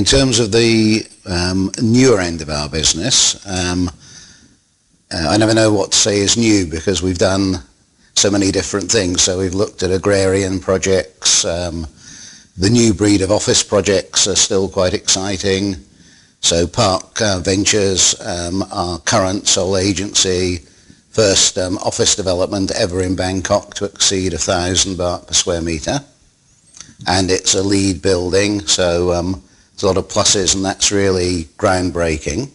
terms of the newer end of our business, I never know what to say is new because we've done so many different things. So we've looked at agrarian projects. The new breed of office projects are still quite exciting. So Park Ventures, our current sole agency, first office development ever in Bangkok to exceed 1,000 baht per square metre. And it's a lead building, so there's a lot of pluses, and that's really groundbreaking.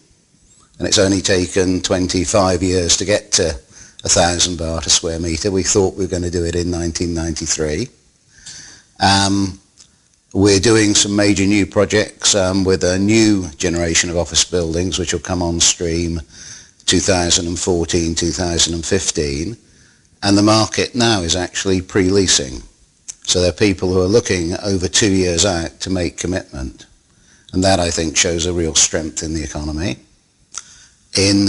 And it's only taken 25 years to get to 1,000 baht a square metre. We thought we were going to do it in 1993. We're doing some major new projects with a new generation of office buildings which will come on stream 2014, 2015. And the market now is actually pre-leasing. So there are people who are looking over 2 years out to make commitment. And that, I think, shows a real strength in the economy. In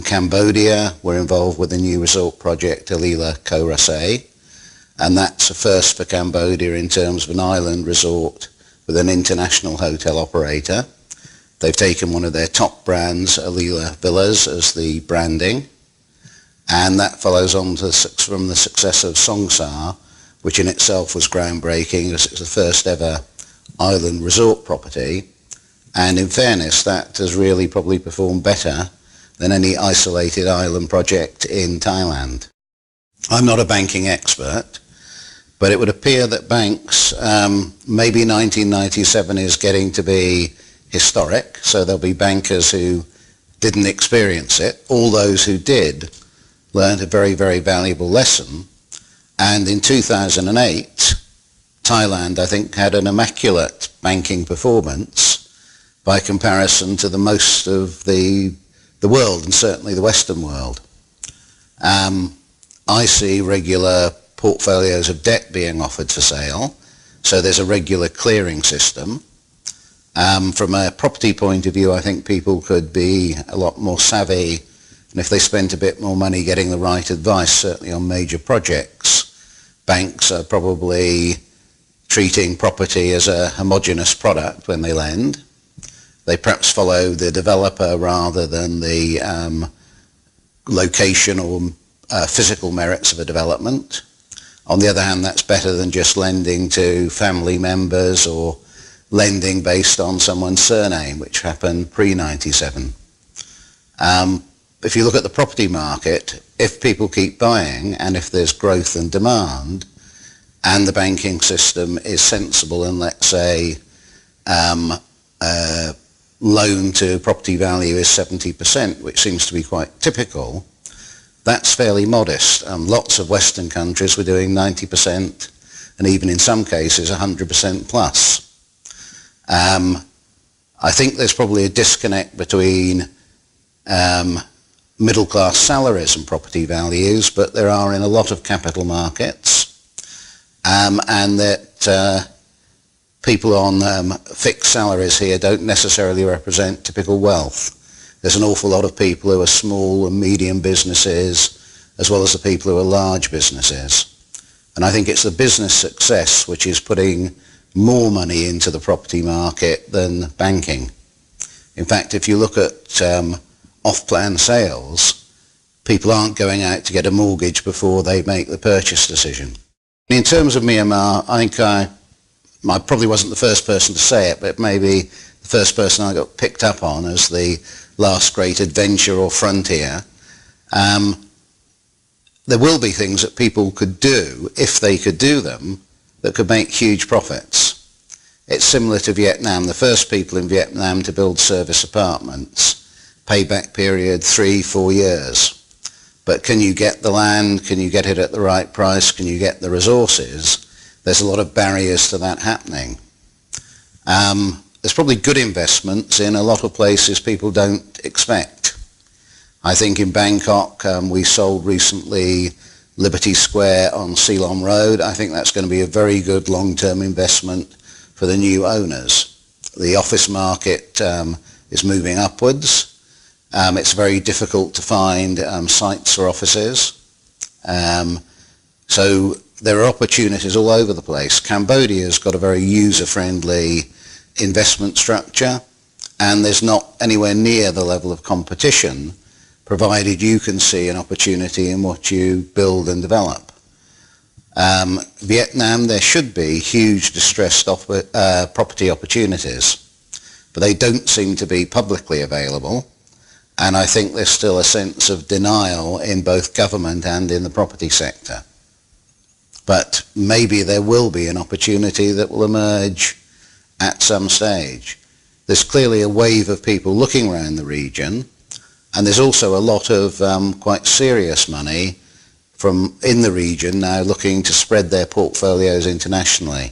Cambodia, we're involved with a new resort project, Alila Koh Rasay. And that's a first for Cambodia in terms of an island resort with an international hotel operator. They've taken one of their top brands, Alila Villas, as the branding. And that follows on from the success of Songsar, which in itself was groundbreaking as it's the first ever island resort property. And in fairness, that has really probably performed better than any isolated island project in Thailand. I'm not a banking expert, but it would appear that banks, maybe 1997 is getting to be historic, so there'll be bankers who didn't experience it. All those who did learned a very, very valuable lesson. And in 2008, Thailand, I think, had an immaculate banking performance by comparison to the most of the world, and certainly the Western world. I see regular portfolios of debt being offered for sale, so there's a regular clearing system. From a property point of view, I think people could be a lot more savvy, and if they spent a bit more money getting the right advice, certainly on major projects, banks are probably treating property as a homogeneous product when they lend. They perhaps follow the developer rather than the location or physical merits of a development. On the other hand, that's better than just lending to family members or lending based on someone's surname, which happened pre-97. If you look at the property market, if people keep buying and if there's growth and demand and the banking system is sensible and let's say loan to property value is 70%, which seems to be quite typical, that's fairly modest. Lots of Western countries were doing 90% and even in some cases 100% plus. I think there's probably a disconnect between middle class salaries and property values, but there are in a lot of capital markets, and that people on fixed salaries here don't necessarily represent typical wealth. There's an awful lot of people who are small and medium businesses, as well as the people who are large businesses. And I think it's the business success which is putting more money into the property market than banking. In fact, if you look at off-plan sales, people aren't going out to get a mortgage before they make the purchase decision. In terms of Myanmar, I think I probably wasn't the first person to say it, but maybe the first person I got picked up on as the last great adventure or frontier. There will be things that people could do, if they could do them, that could make huge profits. It's similar to Vietnam. The first people in Vietnam to build service apartments, payback period 3-4 years. But can you get the land? Can you get it at the right price? Can you get the resources? There's a lot of barriers to that happening. There's probably good investments in a lot of places people don't expect. I think in Bangkok, we sold recently Liberty Square on Ceylon Road. I think that's going to be a very good long-term investment for the new owners. The office market is moving upwards. It's very difficult to find sites for offices. So there are opportunities all over the place. Cambodia's got a very user-friendly investment structure, and there's not anywhere near the level of competition, provided you can see an opportunity in what you build and develop. Vietnam, there should be huge distressed property opportunities, but they don't seem to be publicly available, and I think there's still a sense of denial in both government and in the property sector. But maybe there will be an opportunity that will emerge at some stage. There's clearly a wave of people looking around the region, and there's also a lot of quite serious money from in the region now looking to spread their portfolios internationally.